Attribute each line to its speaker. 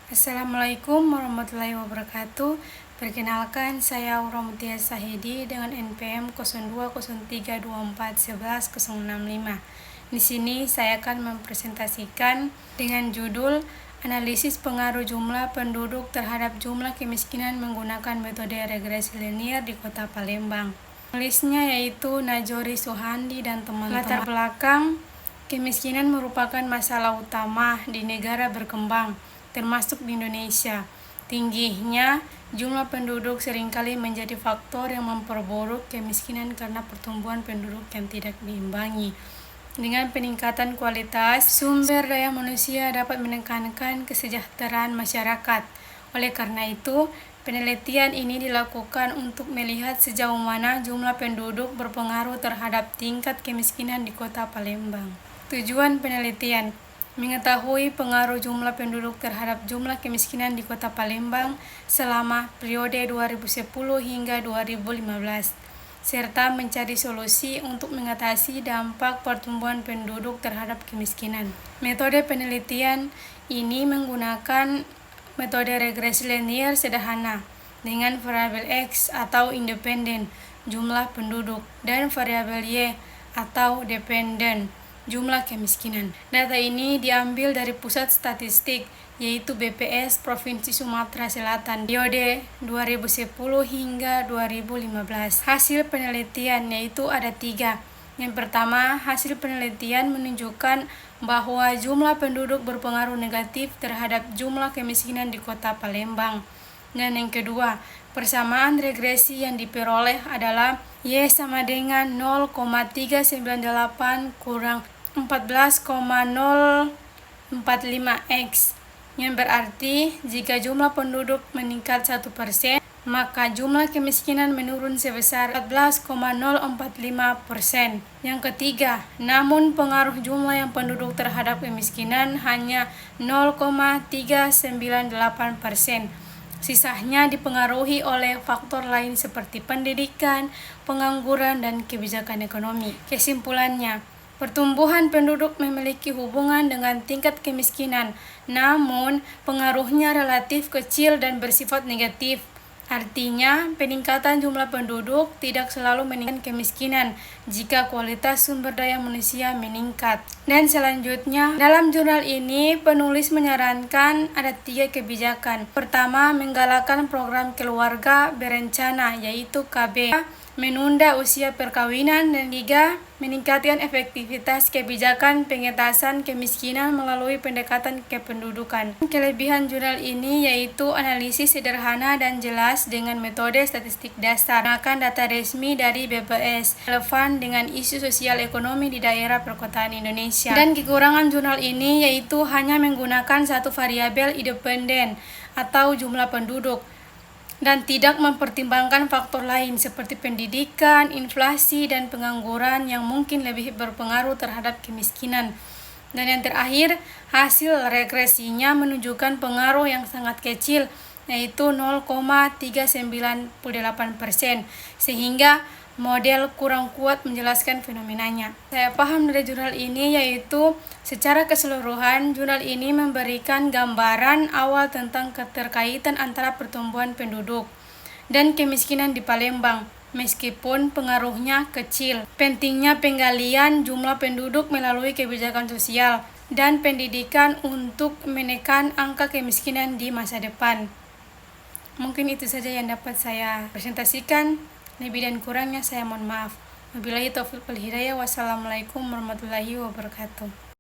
Speaker 1: Assalamualaikum warahmatullahi wabarakatuh. Perkenalkan, saya Aura Mutia Sahidi dengan NPM 0203241165. Di sini saya akan mempresentasikan dengan judul Analisis Pengaruh Jumlah Penduduk Terhadap Jumlah Kemiskinan Menggunakan Metode Regresi Linier di Kota Palembang. Penulisnya yaitu Najori Suhandi dan teman-teman. Latar belakang, kemiskinan merupakan masalah utama di negara berkembang, termasuk di Indonesia. Tingginya jumlah penduduk seringkali menjadi faktor yang memperburuk kemiskinan karena pertumbuhan penduduk yang tidak diimbangi dengan peningkatan kualitas sumber daya manusia dapat menekankan kesejahteraan masyarakat. Oleh karena itu, penelitian ini dilakukan untuk melihat sejauh mana jumlah penduduk berpengaruh terhadap tingkat kemiskinan di Kota Palembang. Tujuan penelitian: mengetahui pengaruh jumlah penduduk terhadap jumlah kemiskinan di Kota Palembang selama periode 2010 hingga 2015, serta mencari solusi untuk mengatasi dampak pertumbuhan penduduk terhadap kemiskinan. Metode penelitian ini menggunakan metode regresi linier sederhana dengan variabel X atau independen, jumlah penduduk, dan variabel Y atau dependen, jumlah kemiskinan. Data ini diambil dari Pusat Statistik, yaitu BPS Provinsi Sumatera Selatan, periode 2010 hingga 2015. Hasil penelitian yaitu ada 3. Yang pertama, hasil penelitian menunjukkan bahwa jumlah penduduk berpengaruh negatif terhadap jumlah kemiskinan di Kota Palembang. Dan yang kedua, persamaan regresi yang diperoleh adalah Y sama dengan 0,398 kurang 14,045X, yang berarti jika jumlah penduduk meningkat 1%, maka jumlah kemiskinan menurun sebesar 14,045%. Yang ketiga, namun pengaruh jumlah yang penduduk terhadap kemiskinan hanya 0,398%. Sisanya dipengaruhi oleh faktor lain seperti pendidikan, pengangguran, dan kebijakan ekonomi. Kesimpulannya, pertumbuhan penduduk memiliki hubungan dengan tingkat kemiskinan, namun pengaruhnya relatif kecil dan bersifat negatif. Artinya, peningkatan jumlah penduduk tidak selalu meningkatkan kemiskinan jika kualitas sumber daya manusia meningkat. Dan selanjutnya, dalam jurnal ini penulis menyarankan ada 3 kebijakan. Pertama, menggalakkan program keluarga berencana yaitu KB, menunda usia perkawinan, dan 3, meningkatkan efektivitas kebijakan pengentasan kemiskinan melalui pendekatan kependudukan. Kelebihan jurnal ini yaitu analisis sederhana dan jelas dengan metode statistik dasar, menggunakan data resmi dari BPS, relevan dengan isu sosial ekonomi di daerah perkotaan Indonesia. Dan kekurangan jurnal ini yaitu hanya menggunakan satu variabel independen atau jumlah penduduk, dan tidak mempertimbangkan faktor lain seperti pendidikan, inflasi, dan pengangguran yang mungkin lebih berpengaruh terhadap kemiskinan. Dan yang terakhir, hasil regresinya menunjukkan pengaruh yang sangat kecil, yaitu 0,398%, sehingga model kurang kuat menjelaskan fenomenanya. Saya paham dari jurnal ini yaitu secara keseluruhan jurnal ini memberikan gambaran awal tentang keterkaitan antara pertumbuhan penduduk dan kemiskinan di Palembang, meskipun pengaruhnya kecil. Pentingnya penggalian jumlah penduduk melalui kebijakan sosial dan pendidikan untuk menekan angka kemiskinan di masa depan. Mungkin itu saja yang dapat saya presentasikan. Lebih dan kurangnya saya mohon maaf. Wabillahi taufiq wal hidayah. Wassalamualaikum warahmatullahi wabarakatuh.